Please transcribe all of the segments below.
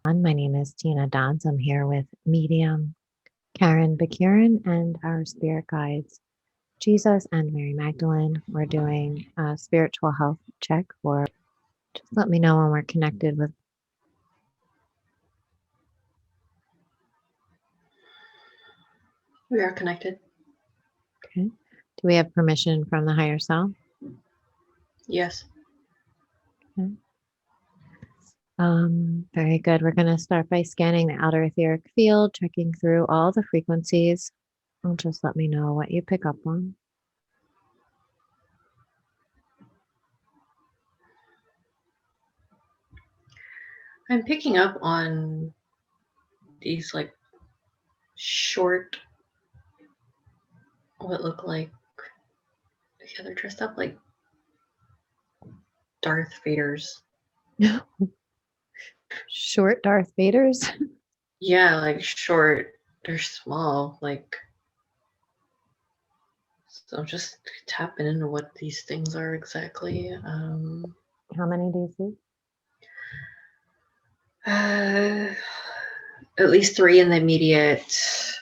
My name is Tina Dons. I'm here with medium Karen Bakiran and our spirit guides, Jesus and Mary Magdalene. We're doing a spiritual health check for just let me know when we're connected with. We are connected. Okay. Do we have permission from the higher self? Yes. Okay. Very good. We're going to start by scanning the outer etheric field, checking through all the frequencies. Just let me know what you pick up on. I'm picking up on these like short, what look like, yeah, they're dressed up like Darth Vaders. Short Darth Vaders? Yeah, like short. They're small, like. So I'm just tapping into what these things are exactly. How many do you see? At least 3 in the immediate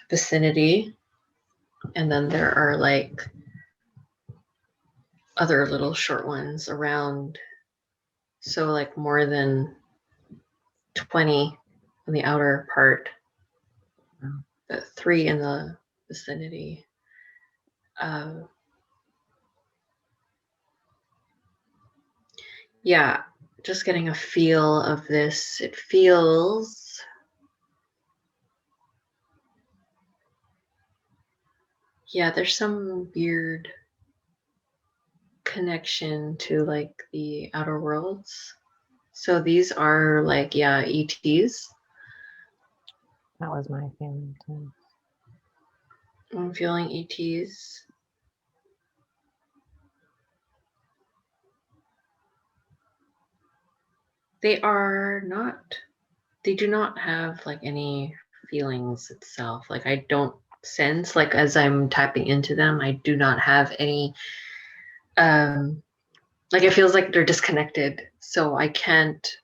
vicinity. And then there are like other little short ones around. So like more than 20 in the outer part, but 3 in the vicinity. Yeah, just getting a feel of this. It feels there's some weird connection to like the outer worlds. So these are like, ETs. That was my feeling too. I'm feeling ETs. They do not have like any feelings itself. Like I don't sense, like as I'm tapping into them, I do not have any, like it feels like they're disconnected. So I can't,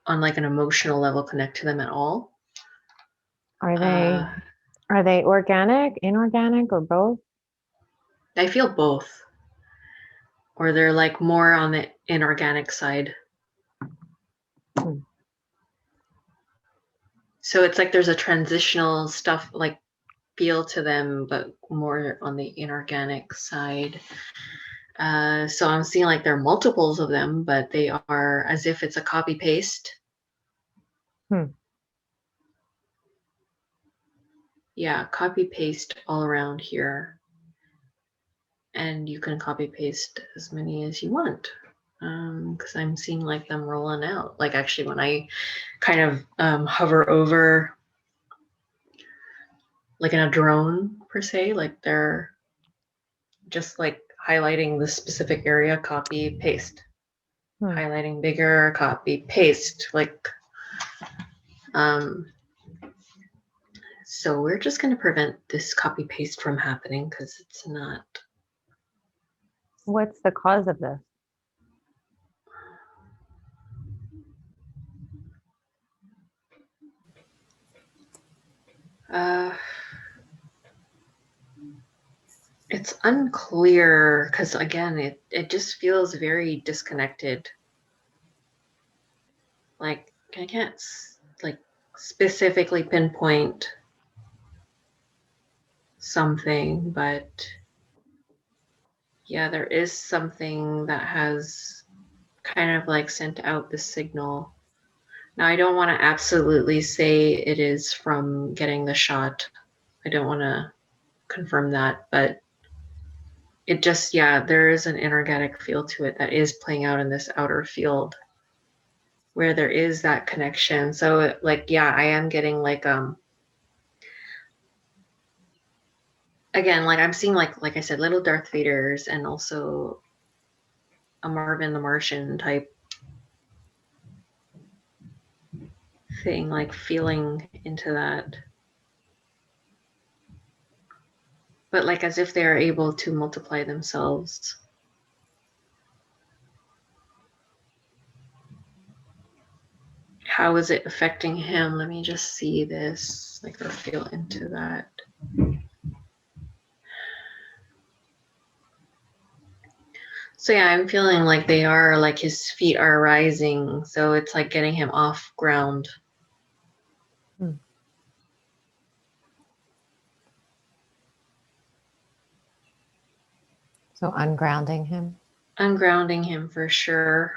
on like an emotional level, connect to them at all. Are they organic, inorganic, or both? I feel both. Or they're like more on the inorganic side. So it's like there's a transitional stuff like feel to them, but more on the inorganic side. So I'm seeing like there are multiples of them, but they are as if it's a copy paste. Yeah, copy paste all around here. And you can copy paste as many as you want. Because I'm seeing like them rolling out. Like actually when I kind of hover over like in a drone per se, like they're just like highlighting the specific area, copy, paste. Highlighting bigger, copy, paste. Like, so we're just going to prevent this copy paste from happening because it's not. What's the cause of this? It's unclear because again, it just feels very disconnected. Like I can't like specifically pinpoint something, but yeah, there is something that has kind of like sent out the signal. Now, I don't want to absolutely say it is from getting the shot. I don't want to confirm that, but it just, there is an energetic feel to it that is playing out in this outer field where there is that connection. So like, I am getting like, again, like I'm seeing like I said, little Darth Vaders and also a Marvin the Martian type thing, like feeling into that. But like as if they are able to multiply themselves. how is it affecting him? Let me just see this, like, or feel into that. So yeah, I'm feeling like they are, like, his feet are rising, so it's like getting him off ground. So ungrounding him. Ungrounding him for sure.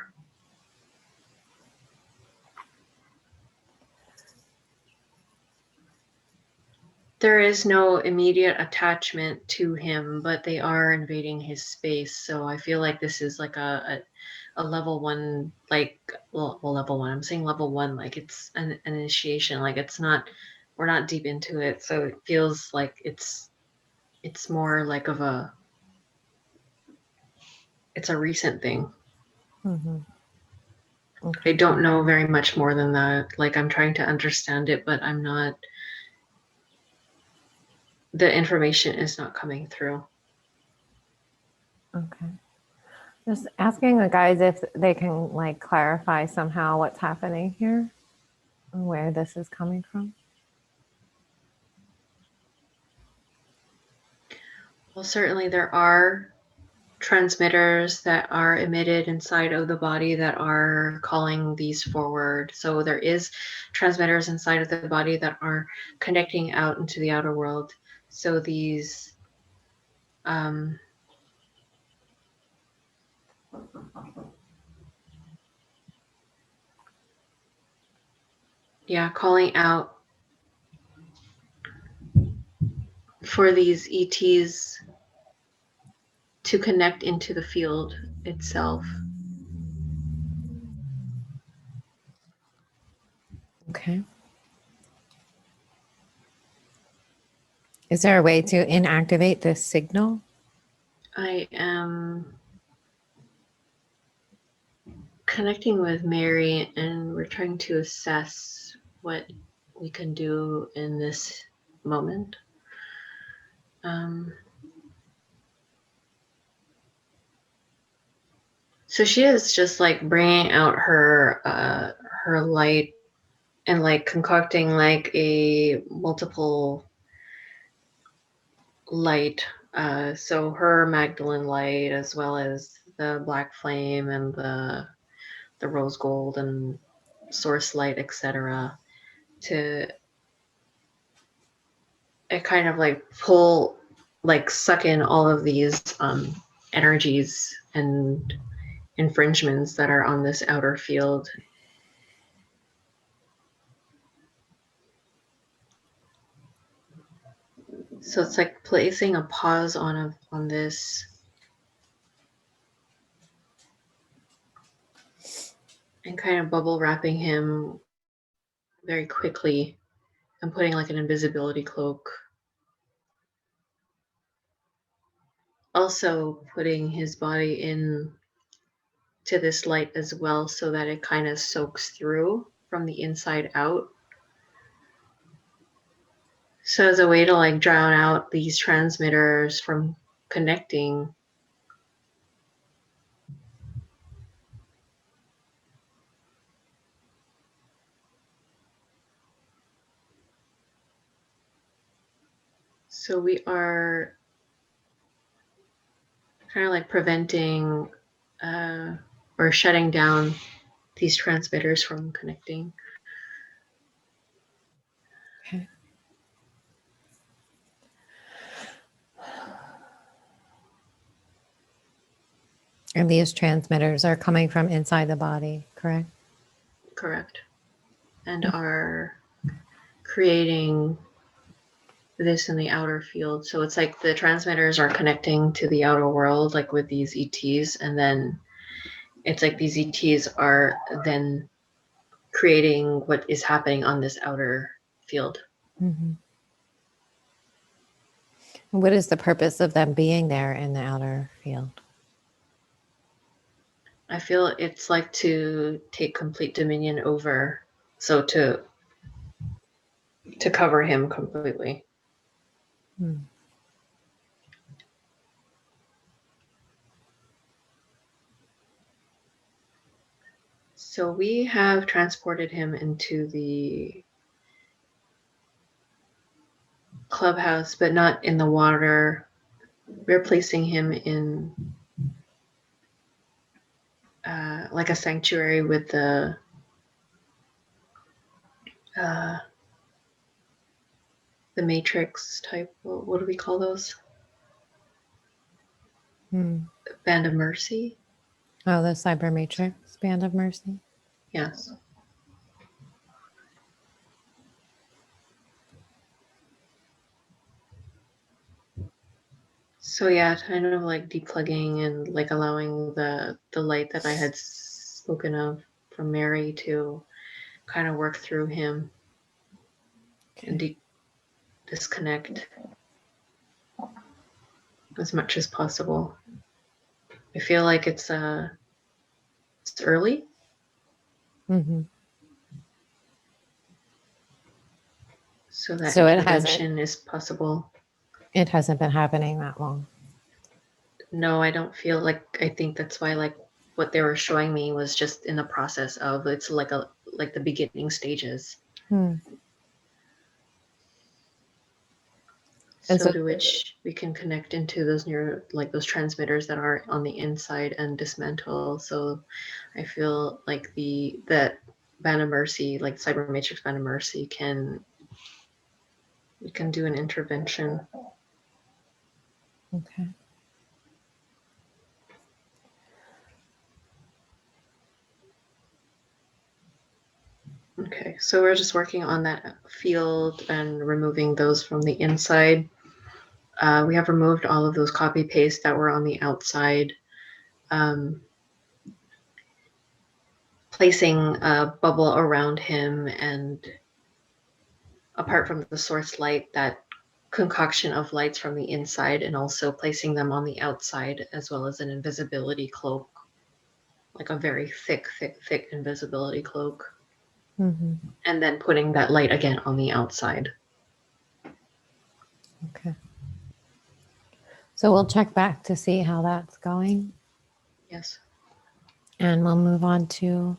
There is no immediate attachment to him, but they are invading his space. So I feel like this is like a level one, like, well, level one. I'm saying level one, like it's an initiation. Like it's not, we're not deep into it. So it feels like it's more like of a, it's a recent thing. Mm-hmm. Okay. I don't know very much more than that. Like I'm trying to understand it, but I'm not, the information is not coming through. Okay. Just asking the guys if they can like clarify somehow what's happening here and where this is coming from. Well, certainly there are transmitters that are emitted inside of the body that are calling these forward. So there is transmitters inside of the body that are connecting out into the outer world. So these calling out for these ETs to connect into the field itself. Okay. Is there a way to inactivate this signal? I am connecting with Mary and we're trying to assess what we can do in this moment. So she is just like bringing out her light and like concocting like a multiple light. So her Magdalene light as well as the black flame and the rose gold and source light, etc. To kind of like pull, like suck in all of these energies and infringements that are on this outer field. So it's like placing a pause on this and kind of bubble wrapping him very quickly and putting like an invisibility cloak. Also putting his body in to this light as well so that it kind of soaks through from the inside out. So as a way to like drown out these transmitters from connecting. So we are kind of like preventing or shutting down these transmitters from connecting. Okay. And these transmitters are coming from inside the body, correct? Correct. And are creating this in the outer field. So it's like the transmitters are connecting to the outer world, like with these ETs, and then it's like these ETs are then creating what is happening on this outer field. Mm-hmm. What is the purpose of them being there in the outer field? I feel it's like to take complete dominion over, so to cover him completely. Hmm. So we have transported him into the clubhouse, but not in the water. We're placing him in like a sanctuary with the matrix type. What do we call those? Band of Mercy. Oh, the Cyber Matrix Band of Mercy. Yes. So yeah, kind of like depugging and like allowing the light that I had spoken of from Mary to kind of work through him and disconnect as much as possible. I feel like it's early. Mm-hmm. So that So intervention is possible. It hasn't been happening that long. No, I don't feel like. I think that's why like what they were showing me was just in the process of it's like the beginning stages. So to which we can connect into those those transmitters that are on the inside and dismantle. So I feel like that Band of Mercy, like Cyber Matrix Band of Mercy, we can do an intervention. Okay. Okay, so we're just working on that field and removing those from the inside. We have removed all of those copy paste that were on the outside. Placing a bubble around him, and apart from the source light, that concoction of lights from the inside, and also placing them on the outside, as well as an invisibility cloak, like a very thick invisibility cloak. Mm-hmm. And then putting that light again on the outside. Okay. So we'll check back to see how that's going. Yes. And we'll move on to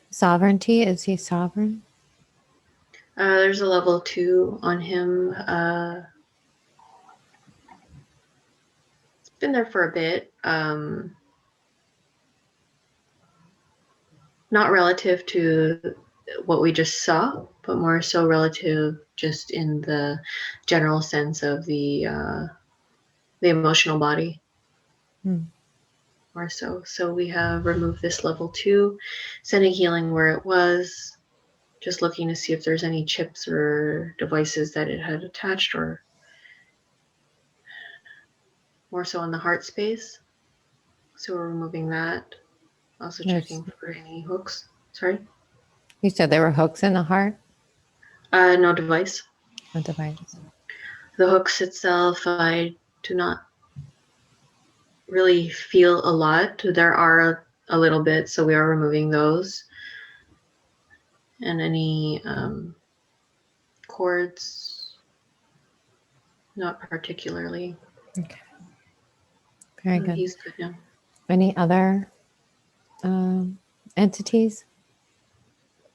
sovereignty. Is he sovereign? There's a level 2 on him. It's been there for a bit. Not relative to what we just saw, but more so relative just in the general sense of the emotional body. More so. So we have removed this level 2, sending healing where it was, just looking to see if there's any chips or devices that it had attached, or more so in the heart space. So we're removing that. Also checking for any hooks. Sorry? You said there were hooks in the heart? No device. No device. The hooks itself, I do not really feel a lot. There are a little bit, so we are removing those. And any cords, not particularly. Okay. Very good. He's good now. Any other entities?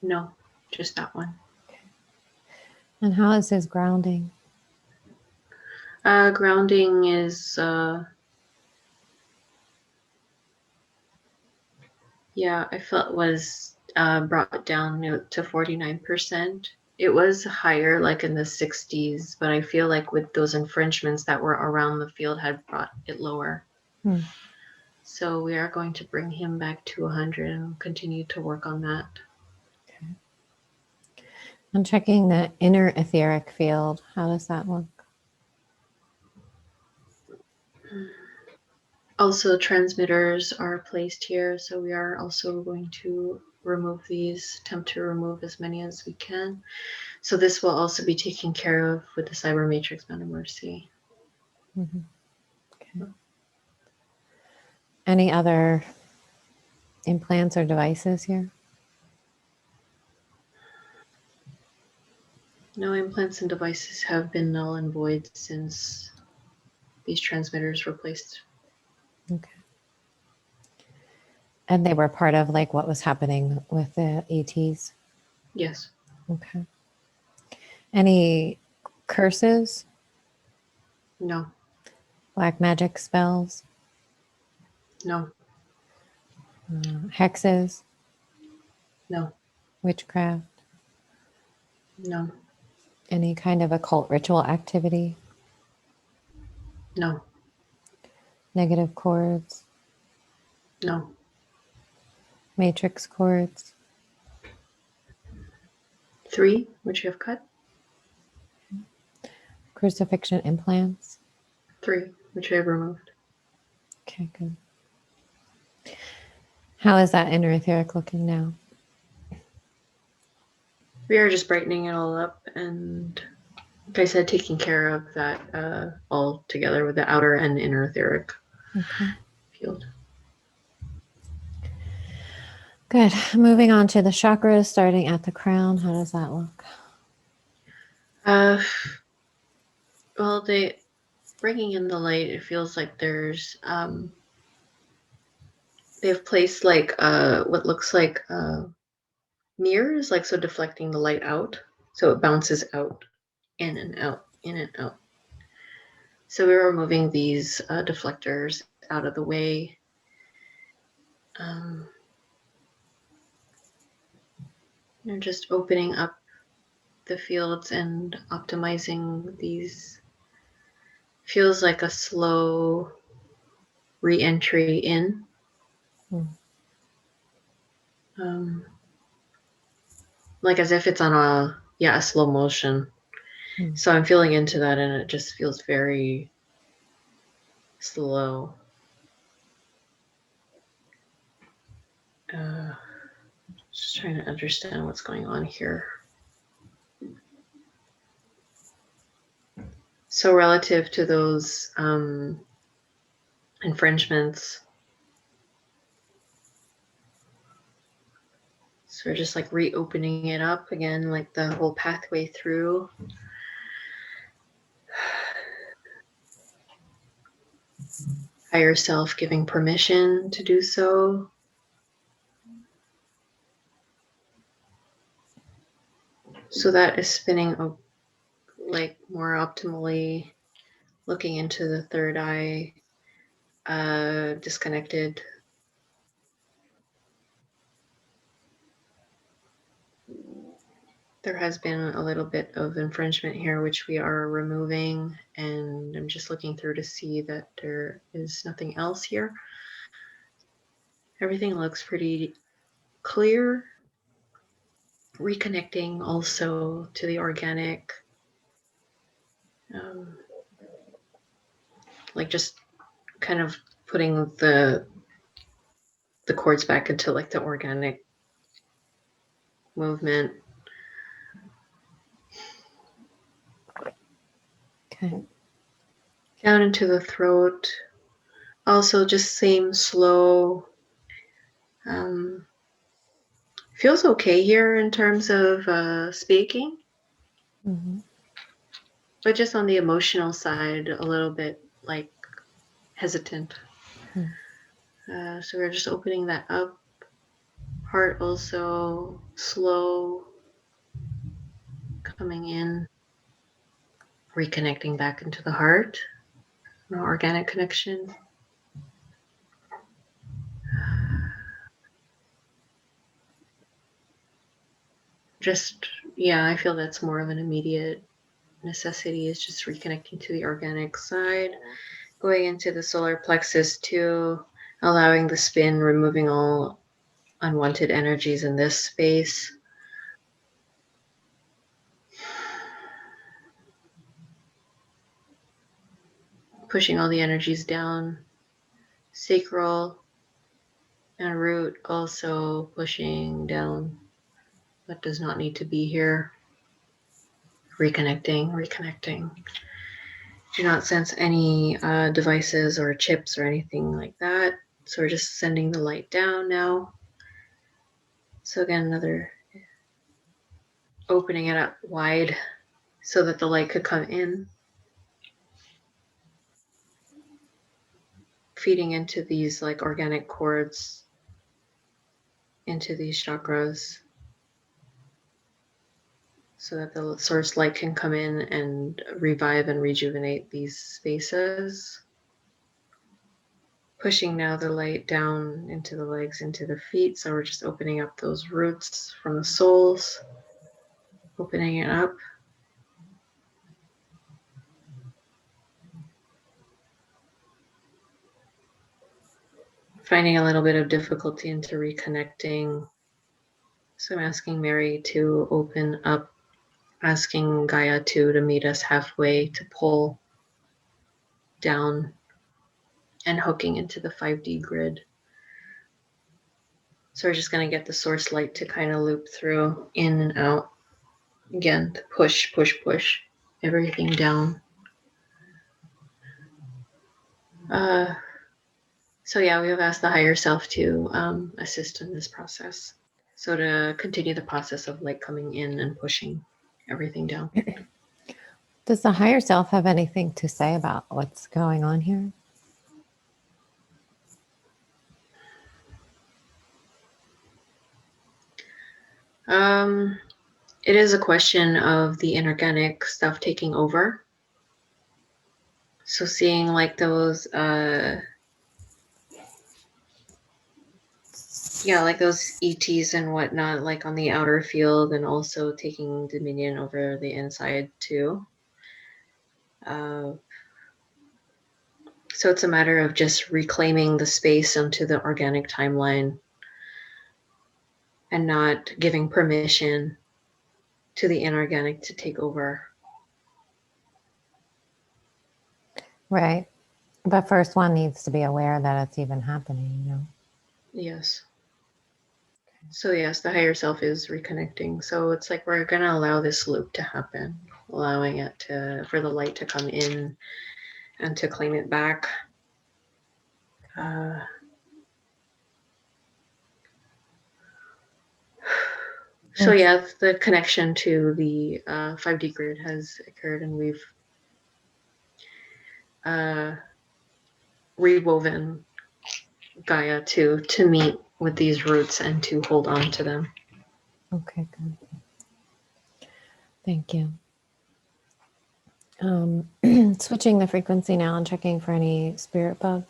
No, just that one. Okay. And how is his grounding? Grounding is, I felt was brought down to 49%. It was higher, like in the 60s, but I feel like with those infringements that were around the field had brought it lower. So we are going to bring him back to 100 and continue to work on that. Okay. I'm checking the inner etheric field. How does that look? Also, transmitters are placed here, so we are also going to remove these, attempt to remove as many as we can. So this will also be taken care of with the Cyber Matrix Band of Mercy. Okay. Any other implants or devices here? No implants and devices have been null and void since these transmitters were placed. Okay. And they were part of like what was happening with the ETs? Yes. Okay. Any curses? No. Black magic spells? No. Hexes? No. Witchcraft? No. Any kind of occult ritual activity? No. Negative chords? No. Matrix chords? 3, which you have cut. Crucifixion implants? 3, which I have removed. Okay, good. How is that inner etheric looking now? We are just brightening it all up and, like I said, taking care of that all together with the outer and inner etheric field. Good. Moving on to the chakras, starting at the crown. How does that look? Well, bringing in the light, it feels like there's they've placed like what looks like mirrors, like so deflecting the light out, so it bounces out, in and out, in and out. So we're removing these deflectors out of the way. You're just opening up the fields and optimizing these. Feels like a slow re-entry in. Like as if it's on a slow motion. So I'm feeling into that and it just feels very slow. Just trying to understand what's going on here. So relative to those infringements, so we're just like reopening it up again, like the whole pathway through. Higher self giving permission to do so. So that is spinning like more optimally, looking into the third eye, disconnected. There has been a little bit of infringement here, which we are removing, and I'm just looking through to see that there is nothing else here. Everything looks pretty clear. Reconnecting also to the organic, like just kind of putting the cords back into like the organic movement. Okay. Down into the throat. Also just same slow. Feels okay here in terms of speaking. But just on the emotional side, a little bit like hesitant. So we're just opening that up. Heart also slow, coming in, reconnecting back into the heart, no organic connection. Just, yeah, I feel that's more of an immediate necessity, is just reconnecting to the organic side. Going into the solar plexus too, allowing the spin, removing all unwanted energies in this space. Pushing all the energies down. Sacral and root also pushing down. That does not need to be here. Reconnecting. Do not sense any devices or chips or anything like that. So we're just sending the light down now. So again, another opening it up wide so that the light could come in. Feeding into these like organic cords into these chakras so that the source light can come in and revive and rejuvenate these spaces. Pushing now the light down into the legs, into the feet. So we're just opening up those roots from the soles, opening it up. Finding a little bit of difficulty into reconnecting. So I'm asking Mary to open up, asking Gaia to meet us halfway, to pull down and hooking into the 5D grid. So we're just going to get the source light to kind of loop through, in and out. Again, to push, push, push everything down. So yeah, we have asked the higher self to assist in this process. So to continue the process of light coming in and pushing everything down. Does the higher self have anything to say about what's going on here? It is a question of the inorganic stuff taking over. So seeing like those, like those ETs and whatnot, like on the outer field, and also taking dominion over the inside too. So it's a matter of just reclaiming the space onto the organic timeline and not giving permission to the inorganic to take over. Right. But first one needs to be aware that it's even happening, you know? Yes. So yes, the higher self is reconnecting. So it's like we're going to allow this loop to happen, allowing it for the light to come in and to claim it back. So yeah, the connection to the 5D grid has occurred, and we've rewoven Gaia to meet with these roots and to hold on to them. Okay, good. Thank you. Switching the frequency now and checking for any spirit bugs.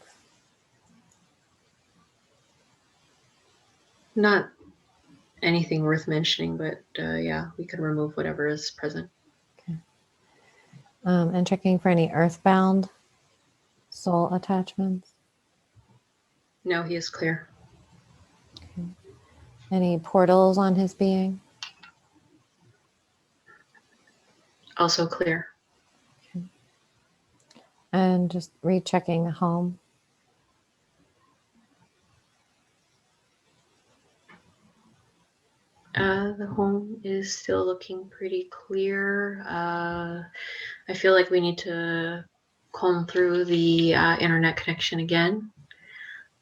Not anything worth mentioning, but yeah, we can remove whatever is present. Okay. And checking for any earthbound soul attachments. No, he is clear. Okay. Any portals on his being? Also clear. Okay. And just rechecking the home. The home is still looking pretty clear. I feel like we need to comb through the internet connection again,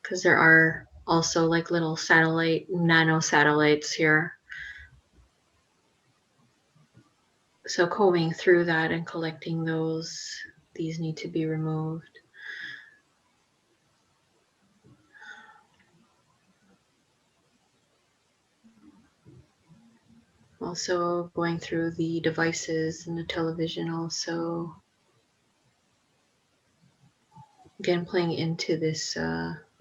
because there are also like little nano satellites here. So combing through that and collecting these need to be removed. Also going through the devices and the television also. Again, playing into this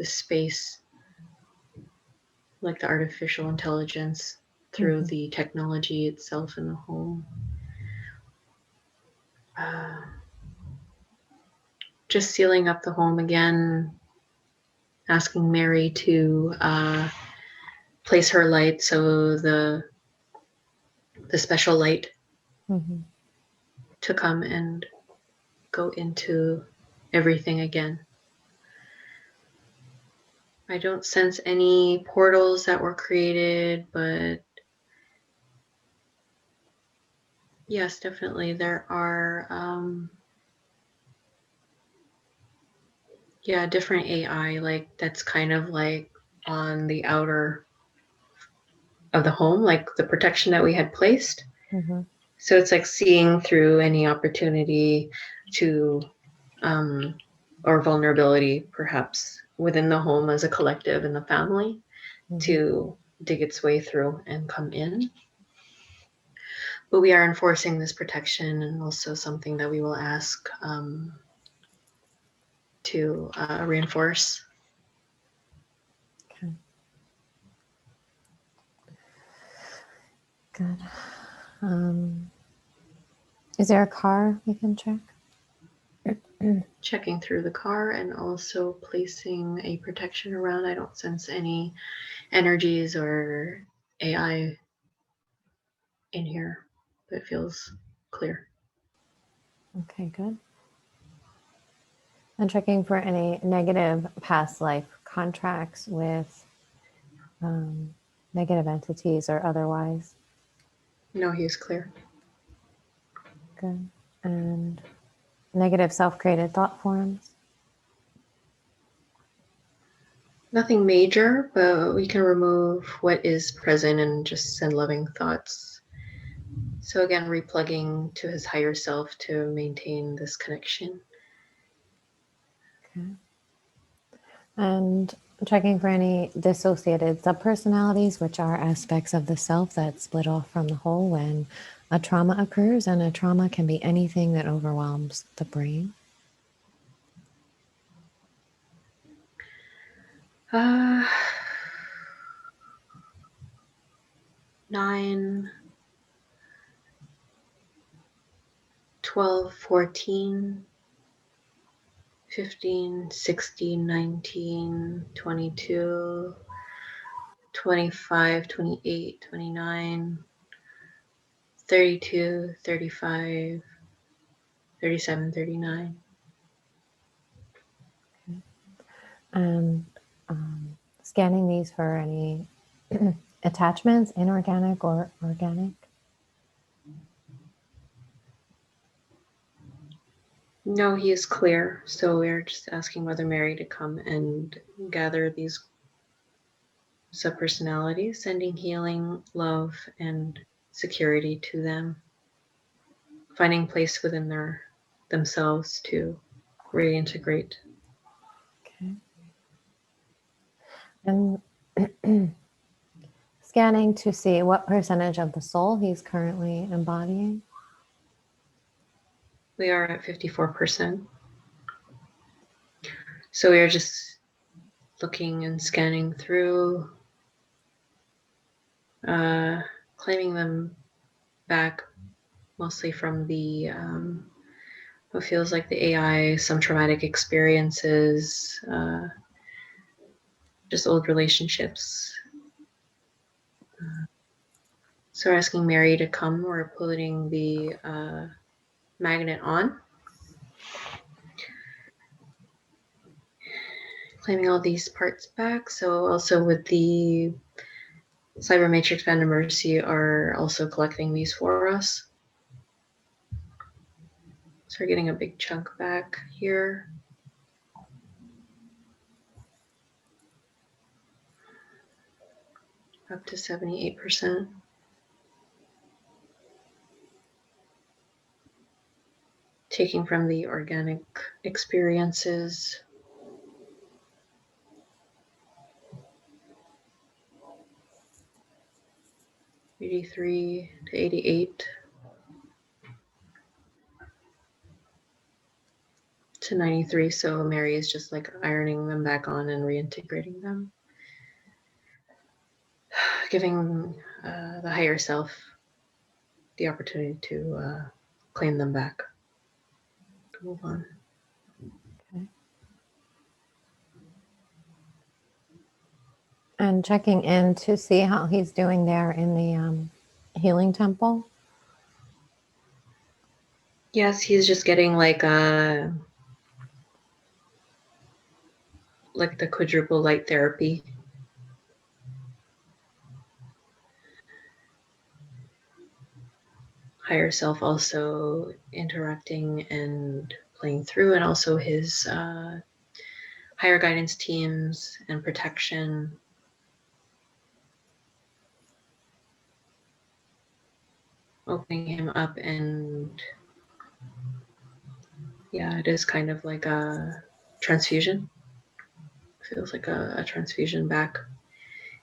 space, like the artificial intelligence through the technology itself in the home. Just sealing up the home again, asking Mary to place her light, so the special light to come and go into everything again. I don't sense any portals that were created, but yes, definitely there are different AI, like that's kind of like on the outer of the home, like the protection that we had placed. So it's like seeing through any opportunity to or vulnerability perhaps within the home as a collective in the family to dig its way through and come in. But we are enforcing this protection, and also something that we will ask to reinforce. Okay. Good. Is there a car we can check? Checking through the car and also placing a protection around. I don't sense any energies or AI in here, but it feels clear. Okay, good. And checking for any negative past life contracts with negative entities or otherwise. No, he's clear. Good. And negative self-created thought forms. Nothing major, but we can remove what is present and just send loving thoughts. So again, replugging to his higher self to maintain this connection. Okay. And checking for any dissociated subpersonalities, which are aspects of the self that split off from the whole when a trauma occurs. And a trauma can be anything that overwhelms the brain. 9, 12, 14, 15, 16, 19, 22, 25, 28, 29, 32, 35, 37, 39. And scanning these for any attachments, inorganic or organic. No, he is clear. So we're just asking Mother Mary to come and gather these subpersonalities, sending healing, love, and security to them, finding place within themselves to reintegrate. Okay. And scanning to see what percentage of the soul he's currently embodying. We are at 54%. So we are just looking and scanning through, claiming them back mostly from the what feels like the AI, some traumatic experiences, just old relationships. So we're asking Mary to come. We're putting the magnet on, claiming all these parts back. So also with the Cyber Matrix Band of Mercy are also collecting these for us. So we're getting a big chunk back here. Up to 78%. Taking from the organic experiences. '83 to 88 to 93. So Mary is just like ironing them back on and reintegrating them. Giving the higher self the opportunity to claim them back. Move on. Okay. And checking in to see how he's doing there in the healing temple. Yes, he's just getting like the quadruple light therapy. Higher self also interacting and playing through, and also his higher guidance teams and protection. Opening him up, and yeah, it is kind of like a transfusion. Feels like a transfusion back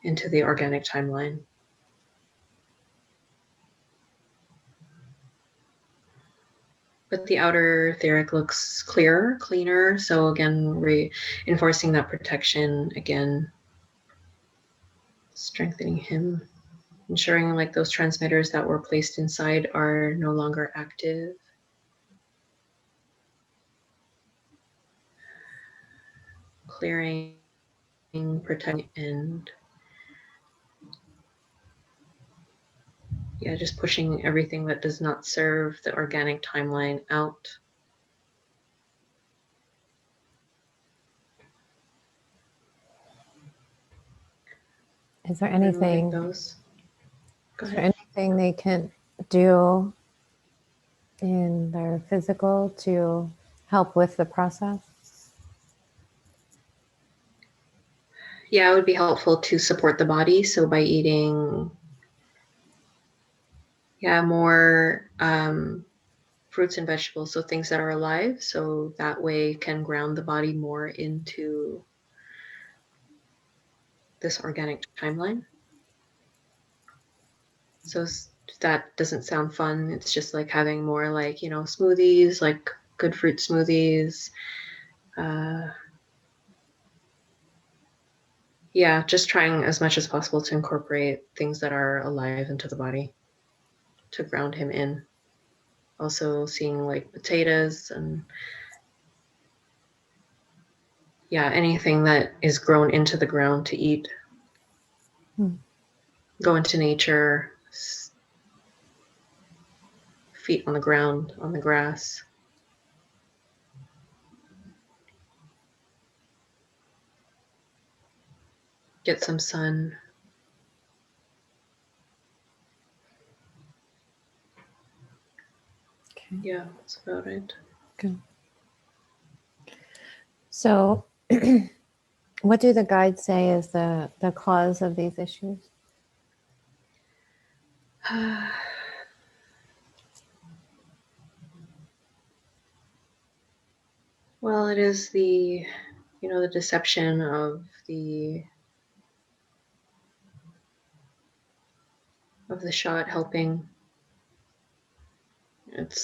into the organic timeline. But the outer etheric looks clearer, cleaner. So again, reinforcing that protection again, strengthening him, ensuring like those transmitters that were placed inside are no longer active. Clearing, protecting, and yeah, just pushing everything that does not serve the organic timeline out. Is there anything? Those. Go Is ahead. there anything they can do in their physical to help with the process? Yeah, it would be helpful to support the body. So by eating, more fruits and vegetables, so things that are alive. So that way can ground the body more into this organic timeline. So that doesn't sound fun. It's just like having more like, smoothies, like good fruit smoothies. Yeah, just trying as much as possible to incorporate things that are alive into the body to ground him in. Also seeing like potatoes and anything that is grown into the ground to eat. Go into nature, feet on the ground, on the grass. Get some sun. Okay. Yeah, that's about it. Good. So what do the guides say is the cause of these issues? Well, it is the deception of the shot helping. It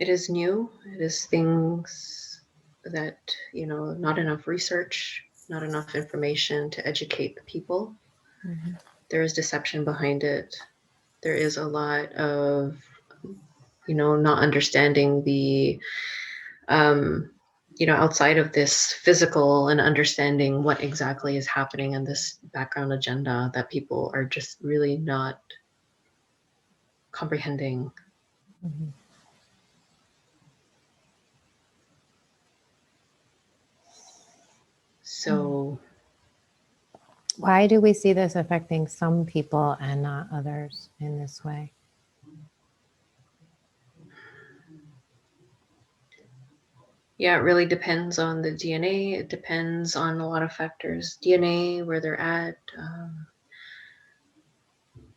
is new. It is things that, not enough research, not enough information to educate the people. Mm-hmm. There is deception behind it. There is a lot of, not understanding the, outside of this physical and understanding what exactly is happening in this background agenda that people are just really not comprehending. Mm-hmm. So why do we see this affecting some people and not others in this way? Yeah, it really depends on the DNA. It depends on a lot of factors. DNA, where they're at,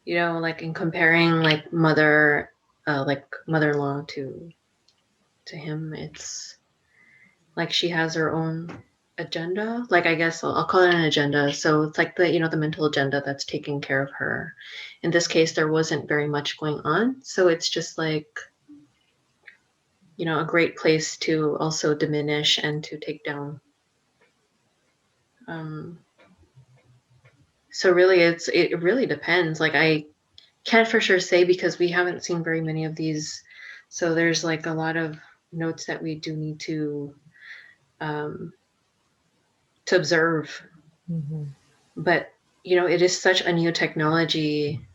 like in comparing like mother-in-law to him, it's like she has her own agenda. Like, I guess I'll call it an agenda. So it's like the, the mental agenda that's taking care of her. In this case, there wasn't very much going on. So it's just like, a great place to also diminish and to take down. So really, it really depends. Like, I can't for sure say because we haven't seen very many of these. So there's like a lot of notes that we do need to observe. Mm-hmm. But, it is such a new technology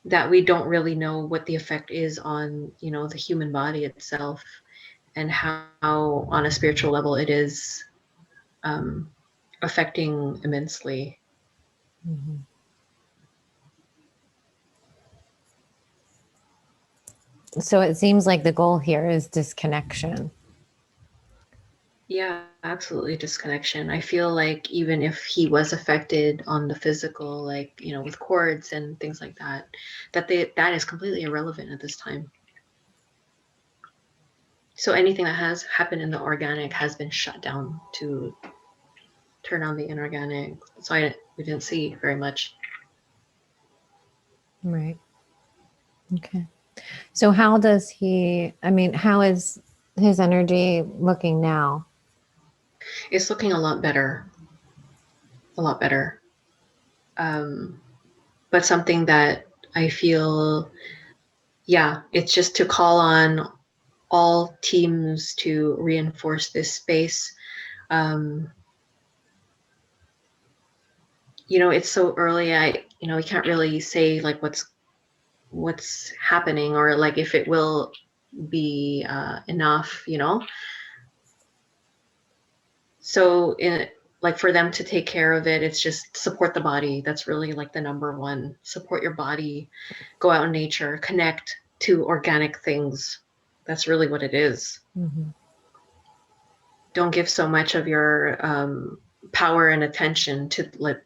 that we don't really know what the effect is on, the human body itself and how on a spiritual level it is affecting immensely. Mm-hmm. So it seems like the goal here is disconnection. Yeah, absolutely, disconnection. I feel like even if he was affected on the physical, like, with cords and things like that, that is completely irrelevant at this time. So anything that has happened in the organic has been shut down to turn on the inorganic. So we didn't see very much. Right. Okay. So how does he, I mean, how is his energy looking now? It's looking a lot better. A lot better. But something that I feel, yeah, it's just to call on all teams to reinforce this space. Um, it's so early. We can't really say like what's happening or like if it will be enough. So like for them to take care of it, it's just support the body. That's really like the number one. Support your body, go out in nature, connect to organic things. That's really what it is. Mm-hmm. Don't give so much of your power and attention to like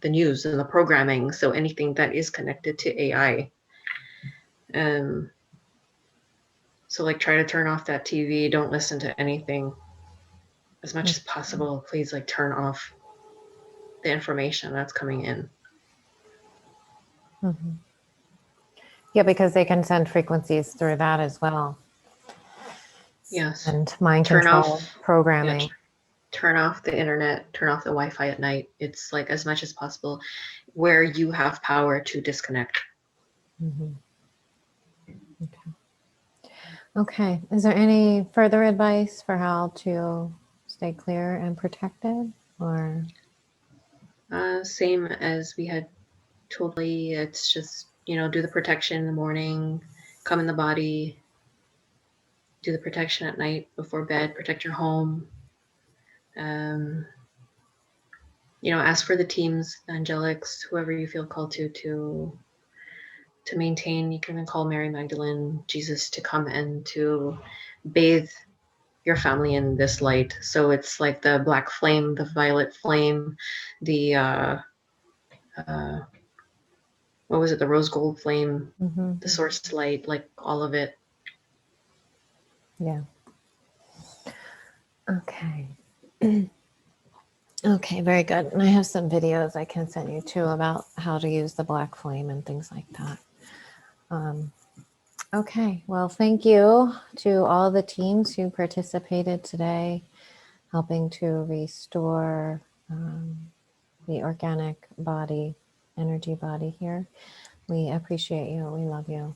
the news and the programming. So anything that is connected to AI. So like try to turn off that TV. Don't listen to anything as much as possible. Please like turn off the information that's coming in. Mm-hmm. Yeah, because they can send frequencies through that as well. Yes. And mind Turn control off programming. Yeah, turn off the internet, turn off the Wi-Fi at night. It's like as much as possible where you have power to disconnect. Mm-hmm. Okay. Okay. Is there any further advice for how to stay clear and protected? Or Same as we had totally. It's just, do the protection in the morning, come in the body, do the protection at night before bed, protect your home. Um, ask for the teams, the angelics, whoever you feel called to maintain. You can even call Mary Magdalene, Jesus to come and to bathe your family in this light. So it's like the black flame, the violet flame, the what was it, the rose gold flame, mm-hmm. the source light, like all of it. Yeah. Okay. Okay, very good. And I have some videos I can send you too about how to use the black flame and things like that. Okay, well, thank you to all the teams who participated today, helping to restore the organic body, energy body here. We appreciate you. We love you.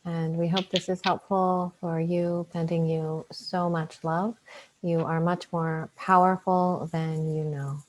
And we hope this is helpful for you, sending you so much love. You are much more powerful than you know.